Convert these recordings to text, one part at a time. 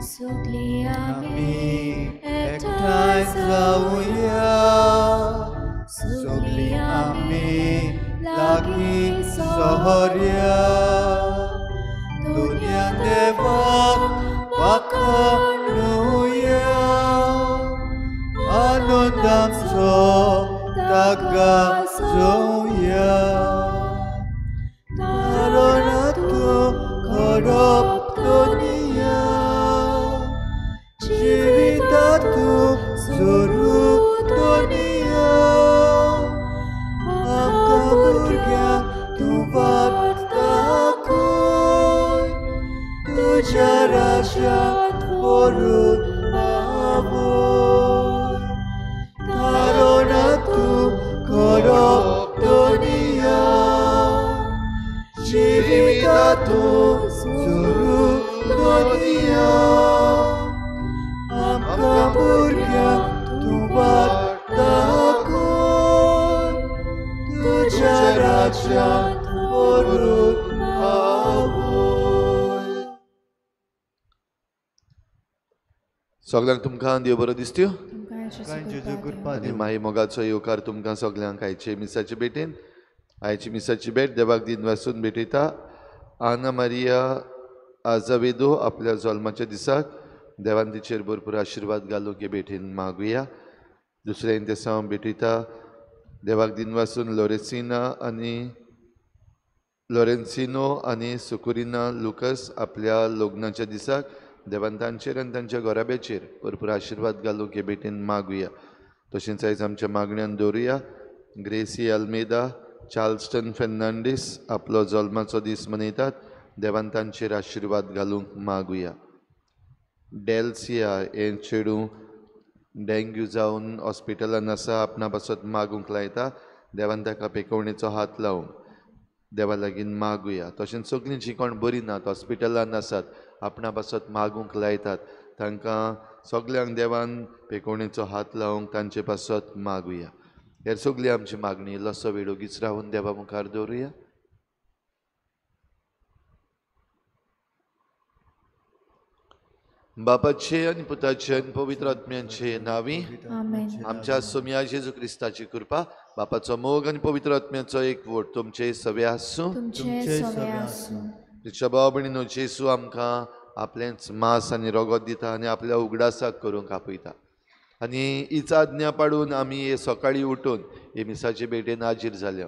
सगळीं आमी एकठांय जाऊया, सगळीं आमी लागीं सोहरया. दुनिया देवाक वाखाणुया, आनंद आमचो ताका जोया. कारण तूं घडप दुनिया, जिवितांतूं जरूर दुनिया. आमकां भुरग्यांक तूं वाट दाखय, तुज्या राज्यांत व्हरून पावय. कारण तूं घडप दुनिया, जिवितांतूं जरूर दुनिया. आमकां भुरग्यांक तूं वाट दाखय, तुज्या राज्यांत व्हरून पावय. सगळ्यांक तुमकां देव बरो दिसत्यो. जेजू कृपा आनी मागीर मोगाचो येवकार तुमकां सगळ्यांक आयचे मिसाचे भेटेन. आयची मिसाची भेट देवाक दिन वाचून भेटयता. आना मारिया आझावेदो आपल्या जल्माच्या दिसाक देवान तिचेर भरपूर आशिर्वाद घालूंक हे भेटेन मागुया. दुसऱ्या इंतेसांव भेटयता देवाक दिन वाचून लोरेन्सिनो आनी सुकुरिना लुकस आपल्या लग्नाच्या दिसाक देवान तांचेर आनी तांच्या घोराब्याचेर भरपूर आशिर्वाद घालूंक हे भेटेन मागुया. तशेंच आयज आमच्या मागण्यांत दवरुया ग्रेसी अल्मेदा, चार्ल्स्टन फेर्नांडीस आपलो जल्माचो दीस मनयतात. देवान तांचेर आशिर्वाद घालूंक मागुया. डेल्सिया हें चेडूं डेंग्यू जावन हॉस्पिटलान आसा, आपणा पासत मागूंक लायता. देवान ताका पेकवणेचो हात लावंक देवा लागीं मागुया. तशेंच सगळीं जीं कोण बरीं नात हॉस्पिटलान आसात, आपणा पासत मागूंक लायतात, तांकां सगल्यांक देवान पेकवणेचो हात लावंक तांचे पासत मागुया. हेर सगळी आमची मागणी इल्लोसो वेळ ओगीच रावन देवा मुखार दवरुया. बापाचे आनी पुताचे आनी पवित्र आत्म्यांचे नांवी. आमच्या सोम्या जेजू क्रिस्ताची कृपा, बापाचो मोग आनी पवित्र आत्म्याचो एकवट तुमचे सवे आसूं. तुमच्या भाव भयणीनो, जेजू आमकां आपलेंच मांस आनी रगत दिता आनी आपल्या उगडासाक करूंक आपयता. आनी हीच आज्ञा पाडून आमी हे सकाळीं उठून हे मिसाचे भेटेन हाजीर जाल्या.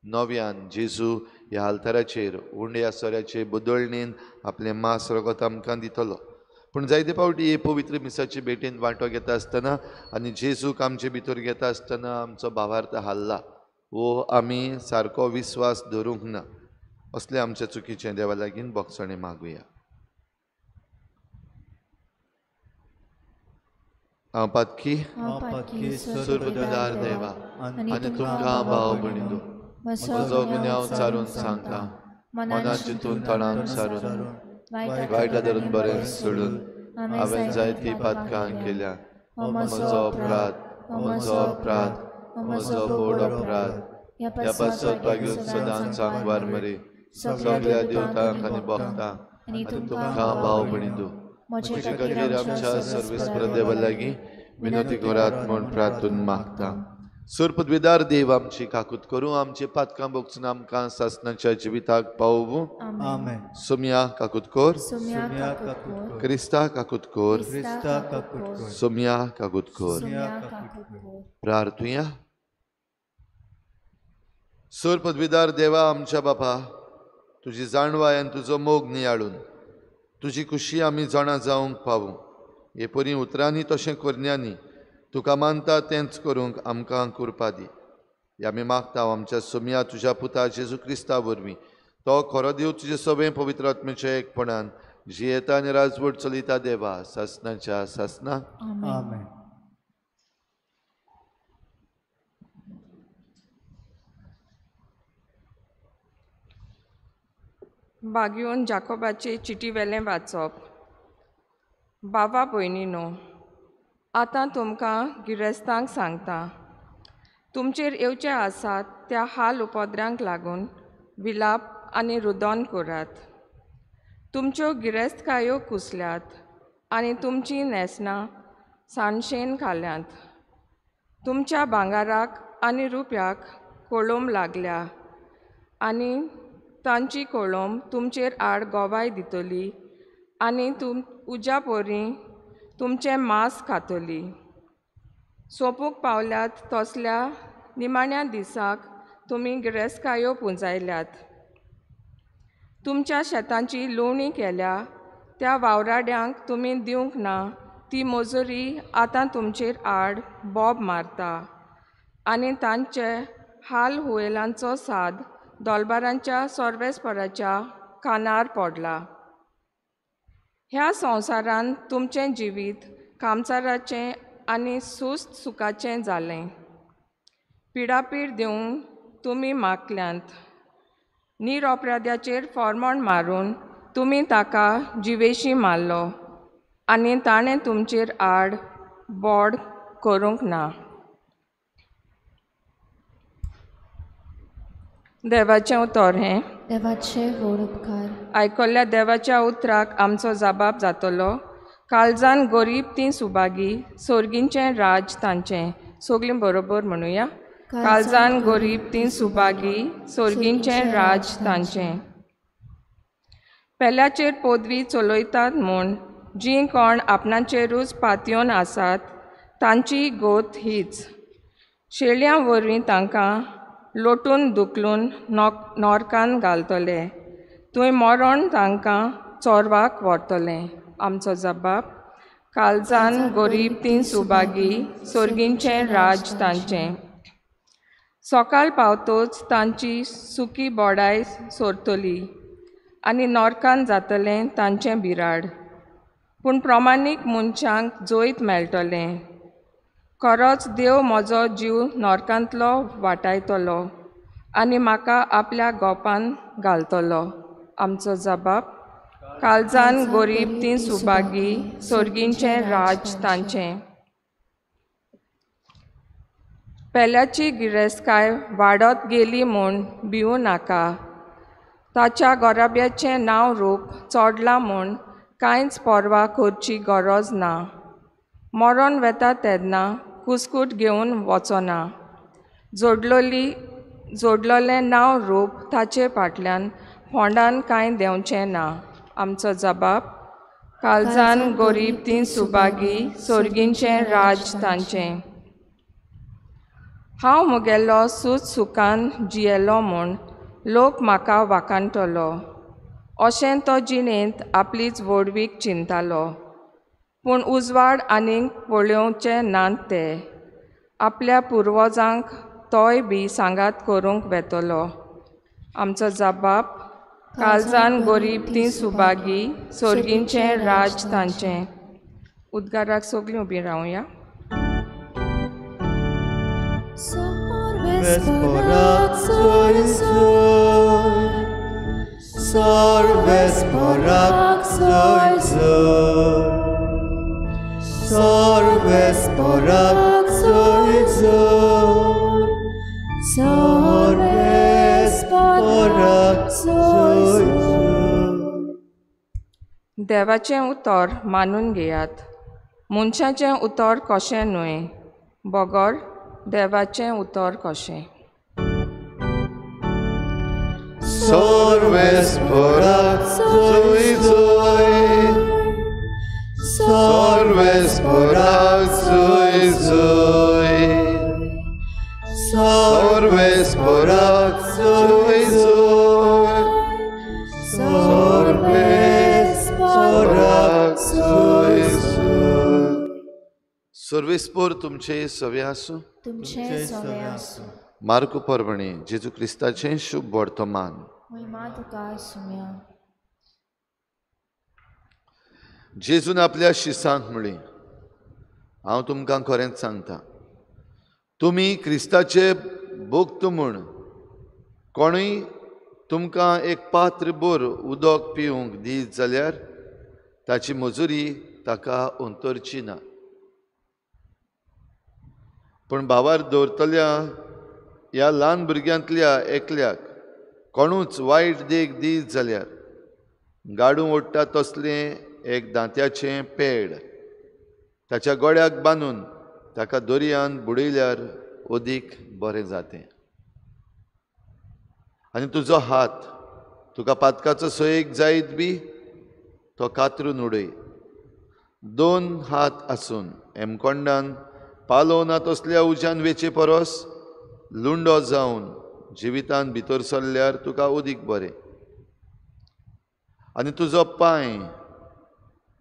नव्यान जेजू ह्या आल्ताराचेर उंड्या सोऱ्याचे बुदळणेन आपलें मांस रगत आमकां दितलो. पूण जायते फावटी हे पवित्र मिसाचे भेटेन वांटो घेता आसतना आनी जेजूक आमचे भितर घेता आसतना आमचो भावार्थ हाल्ला वो आमी सारको विस्वास धरूंक ना. असलें आमच्या चुकीचें देवा लागीं बोगसणे मागुया. हांव पातकी सुर्बदार देवा आनी तुमकां भाव भयणीनो, म्हजो गुन्यांव चारून सांगता, मनांत चिंतून तोंडान सारून वायटा धरून बरें सोडून हांवें जायतीं पातकां केल्या. म्हजो अपराध म्हजो व्हड अपराध. ह्या पासत वागून सदांच सांगवार मरे सगळ्या देवतांक आनी भक्तांक आनी तुमकां भाव भयणीनो, म्हजे खातीर आमच्या सर्वेस्पर देवा लागीं विनोती करात म्हूण प्रार्थून मागता. सुरपदवेदार देव आमची काकूत करूं, आमचे पातकां भोगसून आमकां सासणाच्या जिविताक पावूं. सोम्या काकूत कोर, क्रिस्ता काकूत कोर, सोम्या काकूत कोर. प्रार्थुया. सुरपदवेदार देवा आमच्या बापा, तुजी जाणवाय आनी तुजो मोग नियाळून तुजी खुशी आमी जाणा जावंक पावूं. हे परी उतरांनी तशें करण्यांनी तुका मानता तेंच करूंक आमकां कृपा दी. आमी मागता आमच्या सोम्या तुज्या पुता जेजू क्रिस्ता वरवीं तो खरो देव तुजे सगळें पवित्र आत्म्याच्या एकपणान जियेता आनी राजवट चलयता देवा सासणाच्या सासणाक. बागयोन जाकोबाचे चिटी वेलें वाचप. बाबा भयणीनो, आतां तुमकां गिरेस्तांक सांगता, तुमचेर येवचे आसात त्या हाल उपद्र्यांक लागून विलाप आनी रुदन करात. तुमच्यो गिरेस्तकायो कुसल्यात आनी तुमची नेसनां साणशेन खाल्यांत. तुमच्या भांगाराक आनी रुप्याक कोळंब लागल्या आनी तांची कोळंब तुमचेर आड गोवाय दितली आनी उज्या पोरी तुमचें मांस खातली. सोंपूंक पावल्यात तसल्या निमाण्या दिसाक तुमी गिरेस्तकायो पुंजायल्यात. तुमच्या शेतांची लुवणी केल्या त्या वावराड्यांक तुमी दिवंक ना ती मजुरी आतां तुमचेर आड बोब मारता आनी तांचे हाल हुवेलांचो साद दोलबारांच्या सोर्वेस्पराच्या कानार पडला. ह्या संवसारांत तुमचें जिवीत कामचाराचें आनी सुस्त सुखाचें जालें. पिडापीड दिवंक तुमी मागल्यांत. निरपराध्याचेर फॉर्मोण मारून तुमी ताका जिवेशी मारलो आनी ताणें तुमचेर आड बोड करूंक ना. देवाचें उतर हें. देवाचे व्हड उपकार. आयकल्ल्या देवाच्या उतराक आमचो जबाब जातलो. काळजान गरीब ती सुभागी, सोर्गींचें राज तांचें. सोगलीं बरोबर म्हणुया. काळजान गरीब ती सुभागी, सोर्गींचें राज तांचें. पेल्याचेर पदवी चलयतात म्हूण जीं कोण आपणाचेरूच पातयेवन आसात तांची गोत हीच. शेळयां वरवीं तांकां लोटून दुखलून नॉर्कान घालतले. थंय मरण तांकां चोरवाक व्हरतलें. आमचो जबाब. काळजान गरीब ती सुभागी, सोर्गींचें राज तांचें. सकाळ पावतोच तांची सुकी बोडाय सोरतली आनी नॉर्कान जातलें तांचें बिराड. पूण प्रमाणीक मनशांक जोयत मेळटलें. खरोच देव म्हजो जीव नॉर्कांतलो वाटायतलो आनी म्हाका आपल्या गोपान घालतलो. आमचो जबाब. काळजान गरीब ती सुभागी, सोर्गींचें राज तांचें. पेल्याची गिरेस्तकाय वाडत गेली म्हूण भिवूं नाका. ताच्या गोराब्याचें नांव रूप चोडलां म्हूण कांयच पर्वा करची गरज ना. मरण वेता तेन्ना कुस्कूट घेवन वचना. जोडलोलें नांव रूप ताचे फाटल्यान फोंडान कांय देंवचें ना. आमचो जबाब. काळजान गरीब ती सुभागी, सोर्गींचें राज तांचें. हांव मुगेलो सूत सुखान जियेलो म्हूण लोक म्हाका वाखाणटलो. अशें तो जिणेंत आपलीच व्हडवीक चिंतालो. पूण उजवाड आनीक पळोवचें नात ते. आपल्या पुर्वजांक तोय बी सांगात करूंक वेतलो. आमचो जबाब. काळजान गरीब ती सुभागी, सोर्गींचें राज तांचें. उद्गाराक सगळीं उबीं रावया. Vesperat soy soy, sor vesperat soy soy, sor vesperat soy soy, sor vesperat soy soy. देवाचें उतर मानून घेयात. मनशाचें उतर कशें न्हय. बोगोर. देवाचें उतर कशें. Sor vesperat soy soy, sor vesperat soy soy, sor vesperat soy soy, sor vesperat soy soy. सर्वेस्पोर तुमचे सवे आसूं. तुमचे सवे आसूं. मार्क पर्वणी जेजू क्रिस्ताचें शुभ वर्तमान. महिमा तुका सुम्या. जेजून आपल्या शिसांक म्हळें, हांव तुमकां खरेंच सांगता, तुमी क्रिस्ताचे भोक्त म्हूण कोणूय तुमकां एक पात्र भर उदक पिवंक दीत जाल्यार ताची मजुरी ताका अंतरची ना. पूण भावार दवरतल्या ह्या ल्हान भुरग्यांतल्या एकल्याक कोणूच वायट देख दीत जाल्यार गाडूं ओडटा तसलें एक दांत्याचें पेड ताच्या गोड्याक बांदून ताका दर्यांत बुडयल्यार अदीक बरें जातें. आनी तुजो हात तुका पातकाचो सोयेक जायत बी तो कातरून उडय. 2 हात आसून हेमकोंडान पालोवना तसल्या उज्यान वेचे परस लुंडो जावन जिवितांत भितर सरल्यार तुका अदीक बरें. आनी तुजो पांय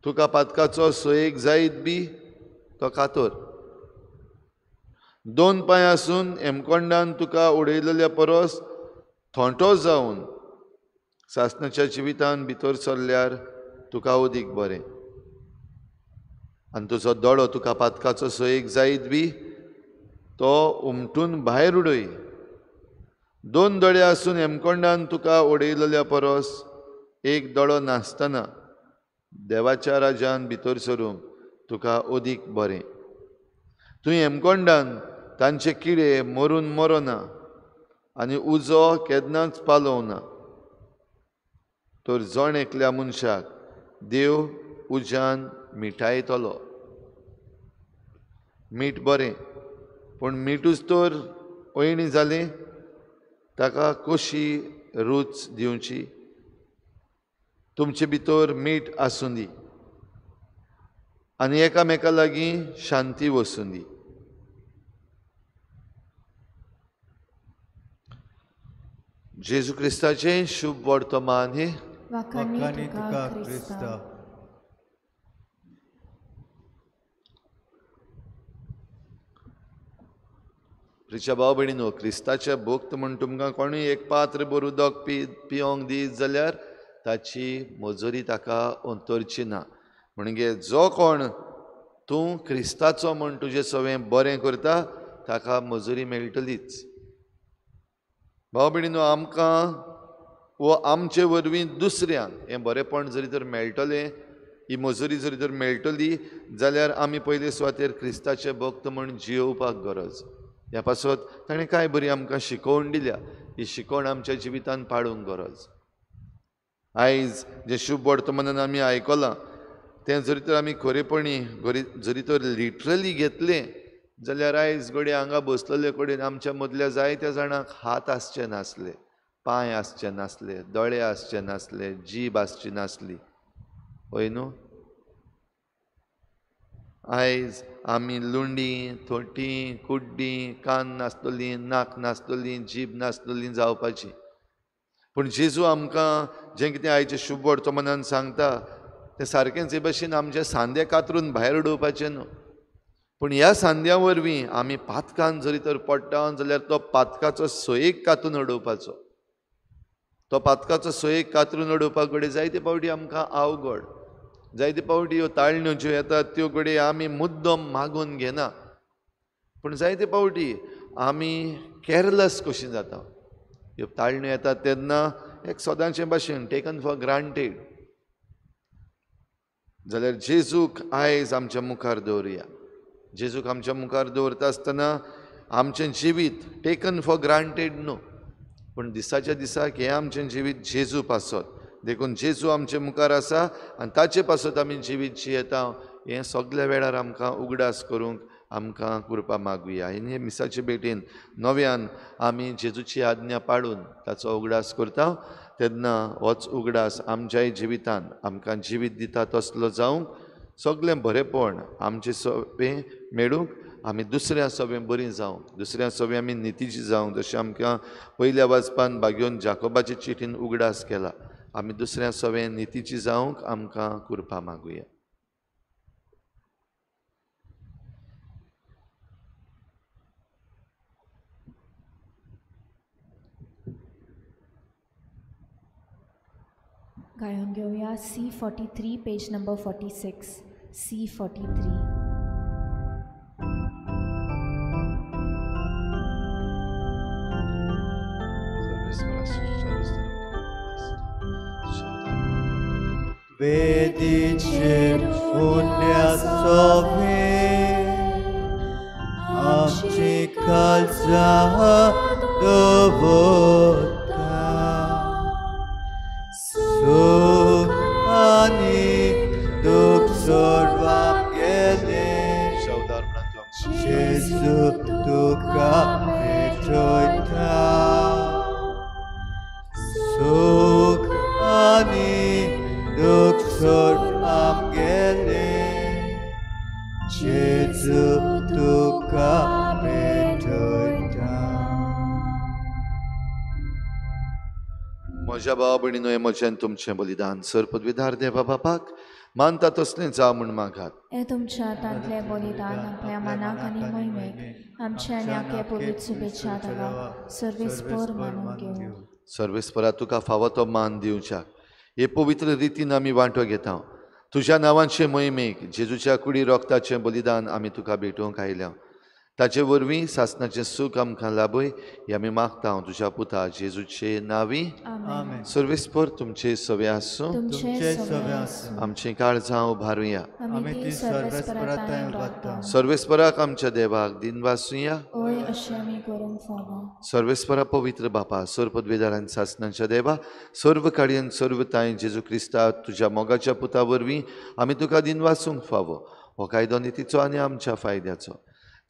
तुका पातकाचो सोयेक जायत बी तो कातर. 2 पांय आसून हेमकोंडान तुका उडयलेल्या परस थोंटो जावन सासणाच्या जिवितांत भितर सरल्यार तुका अदीक बरें. आनी तुजो दोळो तुका पातकाचो सोयेक जायत बी तो उमटून भायर उडय. 2 दोळे आसून हेमकोंडान तुका उडयलेल्या परस एक दोळो नासतना देवाच्या राज्यान भितर सरूंक तुका अदीक बरें. तुवें हेमकोंडान तांचे किडे मरून मरोना आनी उजो केन्नाच पालोवना. तर जण एकल्या मनशाक देव उज्यान मिठायतलो. मीठ बरें, पूण मिठूच तर अयणी जालें ताका कशी रूच दिवची. तुमचे भितर मीठ आसूं दी आनी एकामेका लागीं शांती वसूं दी. जेजू क्रिस्ताचें शुभ वर्तमान हे वखाणी तुका क्रिस्ता. प्रिच्या भाव भयणीनो, क्रिस्ताचे भक्त म्हूण तुमकां कोणूय एक पात्र बरें उदक पिवंक दीत जाल्यार ताची मजुरी ताका अंतरची ना. म्हणजे जो कोण तूं क्रिस्ताचो म्हूण तुजें सगळें बरें करता ताका मजुरी मेळटलीच. भाव भयणीनो, आमकां वो आमचे वरवीं दुसऱ्यांक हें बरेंपण जरी तर मेळटलें, ही मजुरी जरी तर मेळटली जाल्यार आमी पयले सुवातेर क्रिस्ताचे भक्त म्हूण जियोवपाक गरज. ह्या पासत ताणें कांय बरी आमकां शिकोवण दिल्या, ही शिकोवण आमच्या जिवितांत पाळूंक गरज. आयज जें शुभ वर्तमानान आमी आयकलां तें जरी तर आमी खरेपणी जरी तर लिटरली घेतलें जाल्यार आयज घडये हांगा बसलेले कडेन आमच्या मदल्या जायत्या जाणांक हात आसचे नासले, पांय आसचे नासले, दोळे आसचे नासले, जीब आसची नासली. होय न्हू? आयज आमी लुंडी, थोटी, कुड्डी, कान नासतलीं, नाक नासतलीं, जीब नासतलीं जावपाची. पूण जेजू आमकां जें कितें आयच्या शुभ वर्तमानान सांगता तें सारकेंच हे भशेन आमचे सांदे कातरून भायर उडोवपाचे न्हू, पूण ह्या सांद्या वरवीं आमी पातकान जरी तर पडटा जाल्यार तो पातकाचो सोयेक कातून उडोवपाचो. तो पातकाचो सोयेक कातरून उडोवपाक घडये जायते फावटी आमकां अवघड, जायते फावटी ह्यो ताळण्यो ज्यो येतात त्यो घडये आमी मुद्दम मागून घेना, पूण जायते फावटी आमी केअरलेस कशीं जाता. ह्यो ताळण्यो येतात तेन्ना एक सदांचे भाशेन टेकन फॉर ग्रांटेड. जाल्यार जेजूक आयज आमच्या मुखार दवरुया. जेजूक आमच्या मुखार दवरता आसतना आमचें जिवीत टेकन फॉर ग्रांटेड न्हू, पूण दिसाच्या दिसाक हें आमचें जिवीत जेजू पासत देखून जेजू आमचे मुखार आसा आनी ताचे पासत आमी जिवीत जियेता. हें सगल्या वेळार आमकां उगडास करूंक आमकां कृपा मागुया. हे मिसाचे भेटेन नव्यान आमी जेजूची आज्ञा पाळून ताचो उगडास करता तेन्ना होच उगडास आमच्याय जिवितांत आमकां जिवीत दिता तसलो जावंक, सगळें बरेंपण आमचें सगळें मेळूंक, आमी दुसऱ्या सगळें बरीं जावंक, दुसऱ्या सगळें आमी नितीची जावंक, जशें आमकां पयल्या वाचपान भाग्योन जाकोबाचे चिठीन उगडास केला, आमी दुसऱ्या सगळें नितीची जावंक आमकां कृपा मागुया. गायन घेऊया C43 पेज नंबर 46. C43. वेदीचेर उन्यासोवे आमची काळजां दवरता. सुख आनी जेजू तुका भेटयता सुख आनी दुख सोड आमगेले जेजू तुका भेटयता म्हज्या भावा भयणीनो हें म्हजें तुमचें बलिदान सर पदवीदार देवा बापाक मानता तसलें जावं म्हूण मागात हे तुमच्या हातांतले बलिदान आपल्या मनाक आनी मोहिमेक आमच्या आनी आख्या पवित्र शुभेच्छा दावा सर्वेस्पर मानून घेवं सर्वेस्परा तुका फावो तो मान दिवच्याक हे पवित्र रितीन आमी वांटो घेता तुज्या नांवांचे मोहिमेक जेजूच्या कुडी रोगताचें बलिदान आमी तुका भेटोवंक आयल्या ताचे वरवीं सासणाचें सूख आमकां लाभय हे आमी मागता तुज्या पुता जेजूचे नांवी आमेन सर्वेस्पर तुमचे सवे आसूं तुमचे सवे आसूं आमची काळजां उबारुया आमी ती सर्वेस्पराताय उबारता सर्वेस्पराक आमच्या देवाक दिन वासुया ओय अशें आमी करूंक फावो सर्वेस्परा पवित्र बापा सर पदवीदारान सासणांच्या देवा सर्व काडयेन सर्व ताय जेजू क्रिस्ता तुज्या मोगाच्या पुता वरवीं आमी तुका दिन वासूंक फावो हो कायदो नितीचो आनी आमच्या फायद्याचो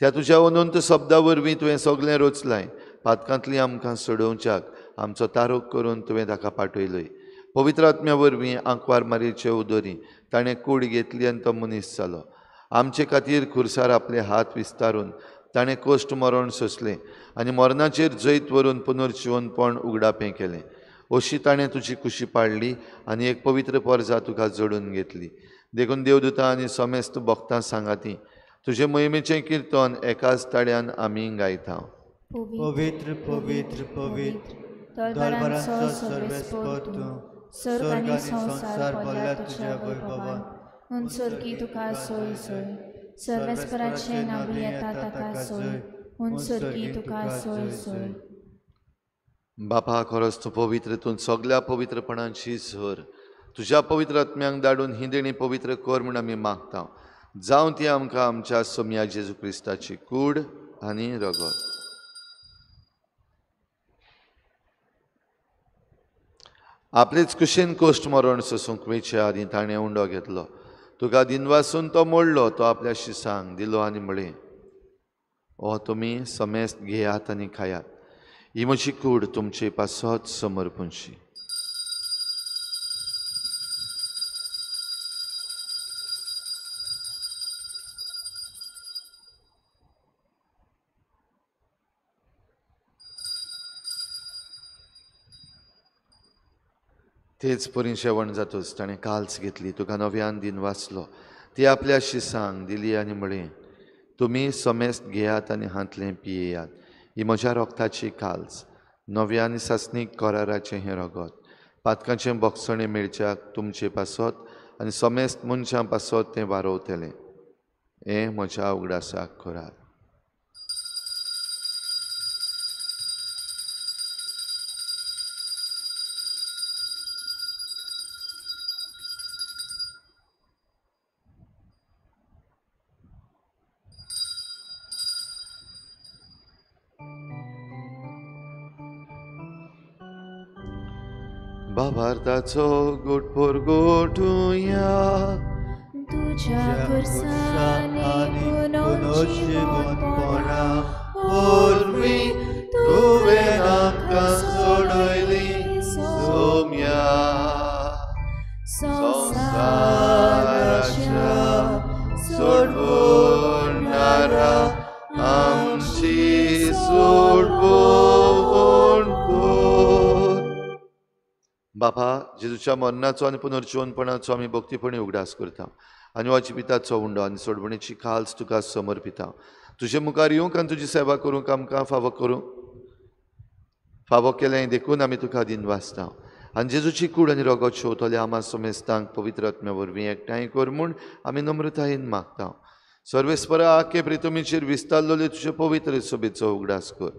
त्या तुज्या अनंत शब्दा वरवीं तुवें सगलें रचलाय पातकांतलीं आमकां सोडोवच्याक आमचो तारोक करून तुवें ताका पाठयलोय पवित्र आत्म्या वरवीं आंकवार मारयेचे उदोरी ताणें कूड घेतली आनी तो मनीस जालो आमचे खातीर खुर्सार आपले हात विस्तारून ताणें कोश्ट मरण सोंसलें आनी मरणाचेर जैत व्हरून पुनर्जिवनपण उगडापें केलें अशी ताणें तुजी कुशी पाडली आनी एक पवित्र परजा तुका जोडून घेतली देखून देवदूतां आनी समेस्त भक्तां सांगाती तुजे मोहिमेचें किर्तन एकाच ताड्यान आमी गायता पवित्र पवित्र पवित्र दरबारांचो सर्वेस्पर तूं सर्ग आनी संसार भरला तुज्या वैभवान हुंचरकी तुका सोय सोय सर्वेस्पराचें नांवी येता ताका सोय हुंचरकी तुका सोय सोय बापा खरोच तूं पवित्र तूं सगल्या पवित्रपणांची झर तुज्या पवित्र आत्म्यांक धाडून ही देणी पवित्र कर म्हूण आमी मागता जावं ती आमकां आमच्या सोम्या जेजू क्रिस्ताची कूड आनी रगत आपलेच कुशीन कोश्ट मरण सोसूंक वेचे आनी ताणें उंडो घेतलो तुका दिनवासून तो मोडलो तो आपल्या शिसांक दिलो आनी म्हळें हो तुमी समेस्त घेयात आनी खायात ही म्हजी कूड तुमचे पासत समर्पूंची तेच परी शेवण जातूच ताणें काल्स घेतली तुका नव्यान दिन वाचलो ती आपल्या शिसांक दिली आनी म्हळें तुमी समेस्त घेयात आनी हातलें पियेयात ही म्हज्या रोगताची काल्स नव्या आनी सासणीक कराराचें हें रगत पातकाचें बोगसणें मेळच्याक तुमचे पासत आनी समेस्त मनशां पासत तें वारोवतलें हें म्हज्या उगडासाक करात बाबार्ताचो गोटपोर गोठुया तुझ्या खुर्सानी पुनर्जीवनपणा वरवीं तुवें आमकां सोडयली सोम्या संसाराच्या सोडवणारा आमची सोडवण कर बापा जेजूच्या मरणाचो आनी पुनर्जीवनपणाचो आमी भक्तीपणी उगडास करता आनी अजिपिताचो उंडो आनी सोडवणेची खाल्स तुका समर्पिता तुजे मुखार येवंक आनी तुजी सेवा करूंक आमकां फावो केलें देखून आमी तुका दिन वाचता आनी जेजूची कूड आनी रगत शेवतले आमा समेस्तांक पवित्र आत्म्या वरवीं एकठांय कर म्हूण आमी नम्रतायेन मागता सर्वेस्परा आख्खे प्रितुमीचेर विस्तारलेले तुजे पवित्र सोबेचो उगडास कर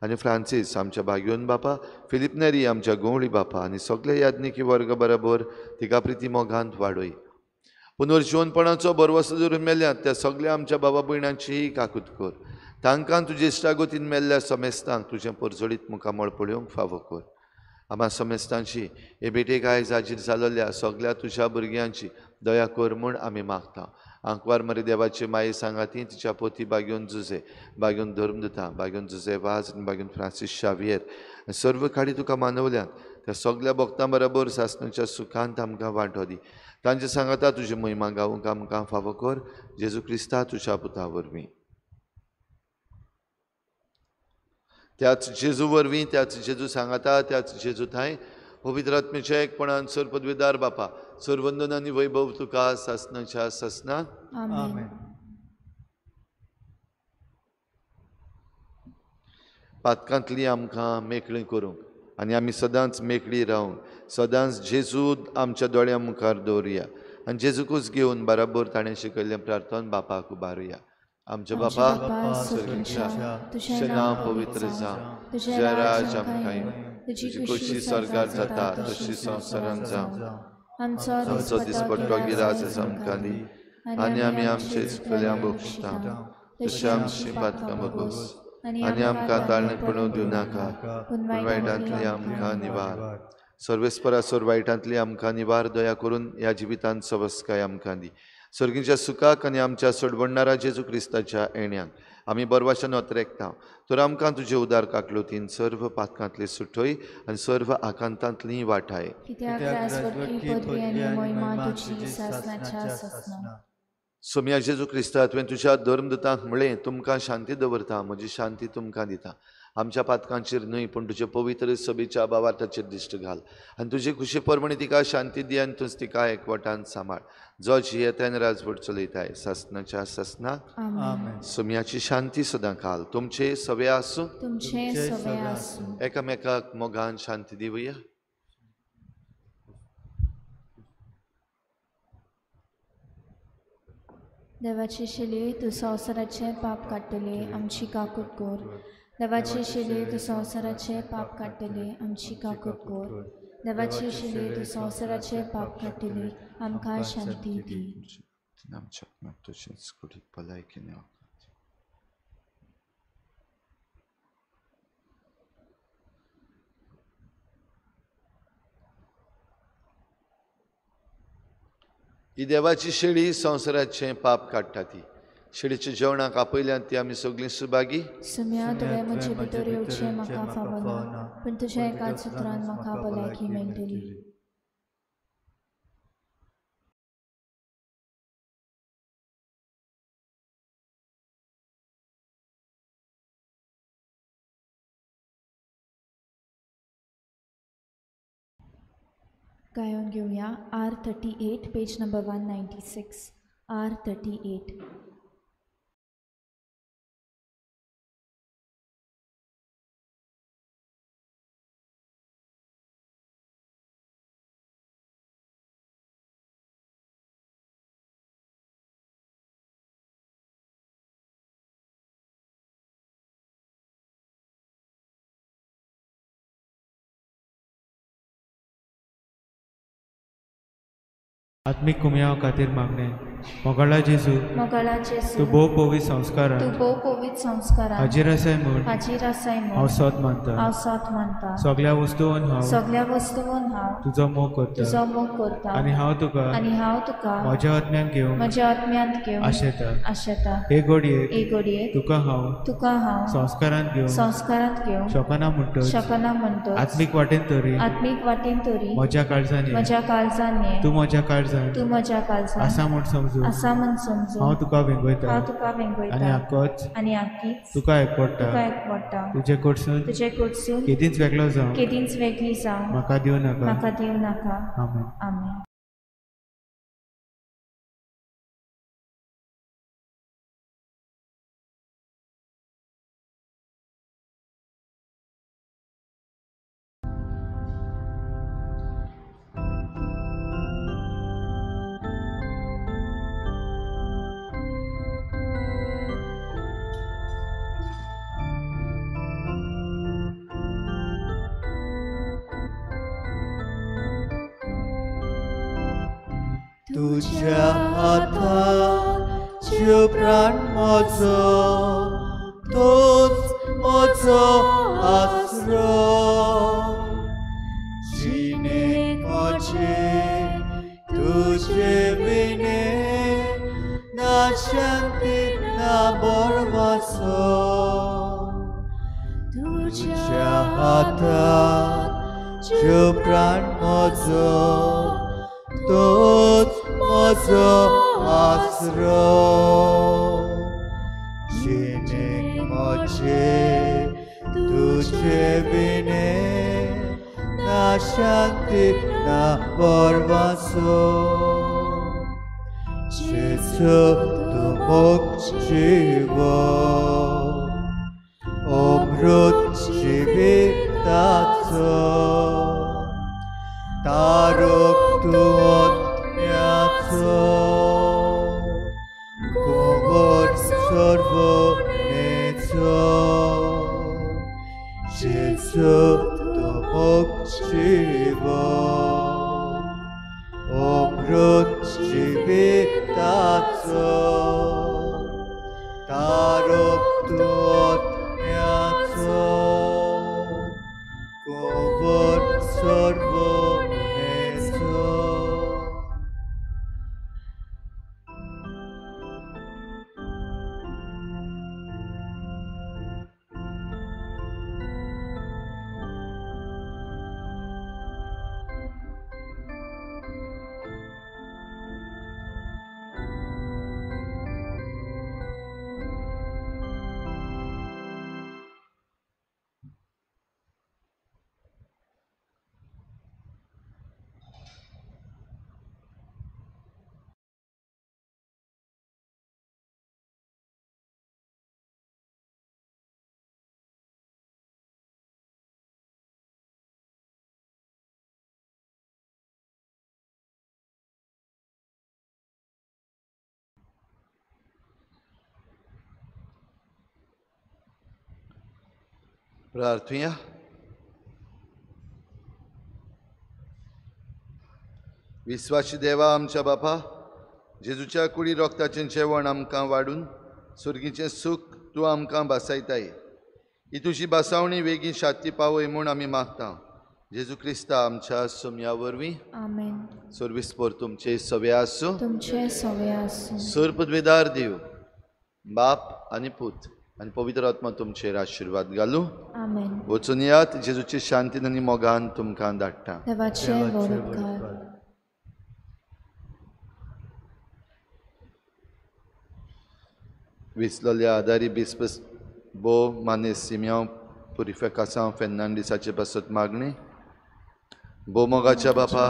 आनी फ्रांसीस आमच्या भाग्योन बापा फिलिप नेरी आमच्या गोवळी बापा आनी सगळे याज्ञिकी वर्ग बरोबर तिका प्रिती मोगांत वाडय पुनर्जीवनपणाचो बरवसो धरून मेल्यात त्या सगळ्या आमच्या बाबा भयणांचीय काकूत कर तांकां तुजे इश्टागोतीन मेल्ल्या समेस्तांक तुजें परजडीत मुखामळ पळोवंक फावो कर आम्हा समेस्तांची हे बेटेक आयज हाजीर जाल्ल्या सगळ्या तुज्या भुरग्यांची दया कर म्हूण आमी मागता आंकवार मरे देवाचे माये सांगाती तिच्या पोती बागेवन जुजे बागेवन धर्म दिता बागेवन जुजे वाज आनी बागेवन फ्रांसीस शावियर सर्व काडी तुका मानवल्यान त्या सगळ्या भक्तां बरोबर सासणाच्या सुखांत आमकां वांटो दी तांचे सांगाता तुजी महिमा गावूंक आमकां फावो कर जेजू क्रिस्ता तुज्या पुता वरवीं त्याच जेजू वरवीं त्याच जेजू सांगाता त्याच जेजू थंय पवित्र आत्मेच्या एकपणान सर पदवीदार बापा सर्वंदन आनी वैभव तुका सासणाच्या सासणाक आमेन. पातकांतली आमकां मेकळी करूंक आनी आमी सदांच मेकळी रावंक सदांच जेजू आमच्या दोळ्या मुखार दवरुया आनी जेजूकूच घेवन बराबर ताणें शिकयल्लें प्रार्थना बापाक उबारुया. आमचे बापा स्वर्गीच्या तुजें नांव पवित्र जावं तुजें राज आमकां येवं तुजी खुशी स्वर्गार जाता तशी संवसारांत जावं आमचो दिसपट्टो गिराज आमकां दी आनी आमी आमचे चुकल्या बक्षिता तशें आमची पातकां बगोस आनी आमकां ताळणें पडूं दिवं नाका पूण वायटांतली आमकां निवार सर्वेस्परा सोर वायटांतली आमकां निवार दया करून ह्या जिवितांत सवस्काय आमकां दी सर्गीच्या सुखाक आनी आमच्या सोडवणारा जेजू क्रिस्ताच्या येण्याक आमी बरवाशान वतरेकता तर आमकां तुजे उदार काकलोतीन सर्व पातकांतली सुटोय आनी सर्व आकांतांतली वाटाय सोम्या जेजू क्रिस्ता तुवें तुज्या धर्मदूतांक म्हळें तुमकां शांती दवरता म्हजी शांती तुमकां दिता आमच्या पातकांचेर न्हय पूण तुजे पवित्र सभेच्या भावार्थाचेर दिश्ट घाल आनी तुजी खुशी परमणी तिका शांती दी आनी तुज तिका एकवटान सांबाळ जो जियेतान राजवट चलयताय सासणाच्या सासणाक सोम्याची शांती सदां घाल तुमचे सवे आसूं एकामेकाक मोगान शांती दिवया. देवाचे शिले तूं संवसाराचे पाप काडटले आमची काकूट कोर देवाचे शिले तूं संवसाराचे पाप काडटले आमची काकूट कोर देवाचे शिले तूं संवसाराचे पाप काडटले आमकां शांती दी. ही देवाची शेळी संवसाराचें पाप काडटा ती शेळीच्या जेवणाक आपयल्यान ती आमी सगळीं सुभागी सुम्या तुवें म्हजे भितर येवचें म्हाका फावना पूण तुज्या एकाच उतरान म्हाका भलायकी मेळटली. गायन घेऊया R38 पेज नंबर 196 R38. आत्मिक कुमयाव खातीर मागणे मोगळा जेजू तूं भोव पवित्र संस्कारान हाजीर आसाय म्हूण हांव सोत मानता सगळ्या वस्तूंवन हांव तुजो मोग करता आनी हांव तुका म्हज्या आत्म्यांत घेवन आशेता हे घडये तुका हांव संस्कारांत घेवन शोकना म्हणटोच आत्मीक वाटेन तरी म्हज्या काळजांनी तूं म्हज्या काळजांत आसा म्हूण समजून हांव तुका वेंगयता आनी आख्खीच तुका एकवटा तुजे कडसून केदींच वेगळी जावं म्हाका दिवं नाका. आमेन. तुझ्या हातांत जीव प्राण म्हजो तोच म्हजो आसरो जिणेक म्हजे तुजे विणे शांती ना बरवासो तुझ्या हातात जो प्राण म्हजो तोच म्हजो आसरो जिणे म्हजे तुझे विने ना शांती ना बरवासो जेजू तू मोग जीवो अमृत जिविताचो तारक तू आत्म्याचो कुंवर सर्वनेचो जेजू तू मोग जीवो अमृत जिविताचो तारक तू आत्म्याचो कुंवर सर्वनेचो प्रार्थूया. विस्वासी देवा आमच्या बापा, जेजूच्या कुडी रोगताचें जेवण आमकां वाडून सुर्गीचें सूख तूं आमकां भासायताय. ही तुजी भासावणी बेगीन शांती पावय म्हूण आमी मागता. जेजू क्रिस्ता आमच्या सोम्या वरवीं. आमेन. सर्विस्पोर तुमचे सवे आसूं. तुमचे सवे आसूं. सर्पद्वेदार देव बाप आनी पूत आनी पवित्र आत्मा तुमचेर आशिर्वाद घालूं. आमेन. वचून यात जेजूचे शांतीन आनी मोगान तुमकां धाडटा. देवाचे बरे उपकार. विसलेल्या आदारी बिस्पस बो माने सिमियांव पुरिफिकासांव फेर्नांडिसाचे पासत मागणी. बो मोगाच्या बापा,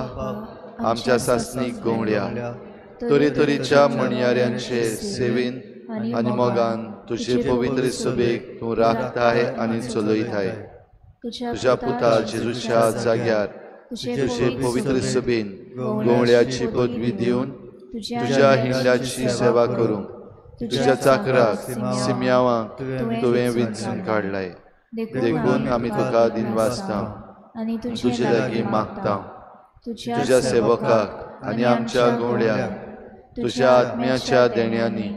आमच्या सासणीक गोवड्या तरेतरेच्या म्हणयाऱ्यांचे सेवेन आनी मोगान तुजे पवित्र सभेक तूं राखताय आनी चलयताय. तुज्या पुता जेजूच्या जाग्यार तुजे पवित्र सभेन गोवड्याची पदवी दिवन तुज्या हिंडाची सेवा करूंक तुज्या चाकराक सिमियांवाक तुवें वेंचून काडलाय. देखून आमी तुका दिनवासता आनी तुजे लागीं मागता. तुज्या सेवकाक आनी आमच्या गोवड्याक तुज्या आत्म्याच्या देण्यांनी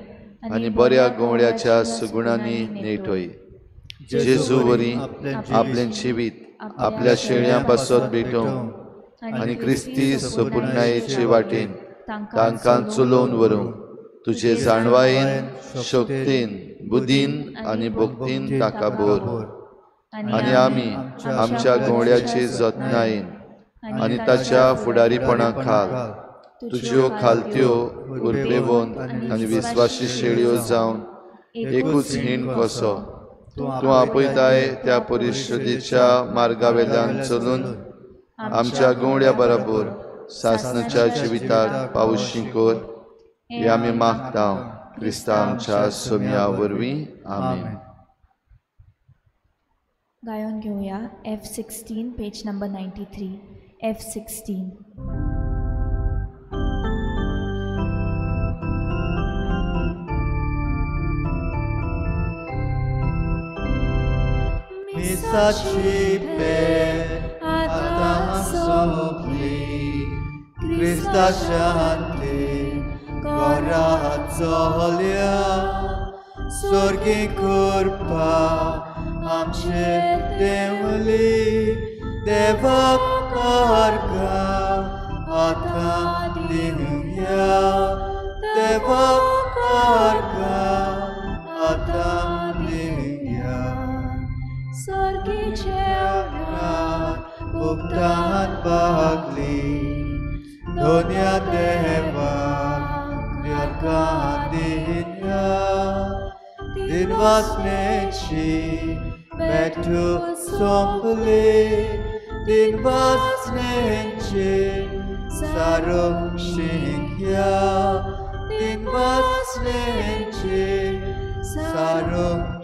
आनी बऱ्या गोवड्याच्या सुगुणांनी नेटय. जेजू वरी आपलें जिवीत आपल्या शेळ्यां पासत भेटोवंक आनी क्रिस्ती सोपुर्णायेचे वाटेन तांकां चलोवन व्हरूंक तुजे जाणवायेन शक्तीन बुद्धीन आनी भक्तीन ताका भर. आनी आमी आमच्या गोवड्याचे जतनायेन आनी ताच्या फुडारीपणा खाल तुज्यो खालत्यो उर्बेवंत आनी विस्वासी शेळयो जावन एकूच हिंड कसो तूं आपयताय त्या परिशदेच्या मार्गा वेल्यान चलून आमच्या गोवड्या बरोबर सासणाच्या जिविताक पावशी कर. हे आमी मागता क्रिस्ता आमच्या सोम्या वरवीं. आमेन. गायन घेऊया F16 page number 93. F16. मिसाची pen आता सोंपली क्रिस्ता शांती घरात चलया स्वर्गी कृपा आमचेर देवली देवाक कारगा आतां दिवया देवाक स्वर्गा आता दिव्या सर्गीचे भुगतान बागली दोन्या देवा दिन्या दिन वाचण्याची मेठू संपले दिन वाचण्याचे सारों शिंक्या दिन वाचण्याचे सारों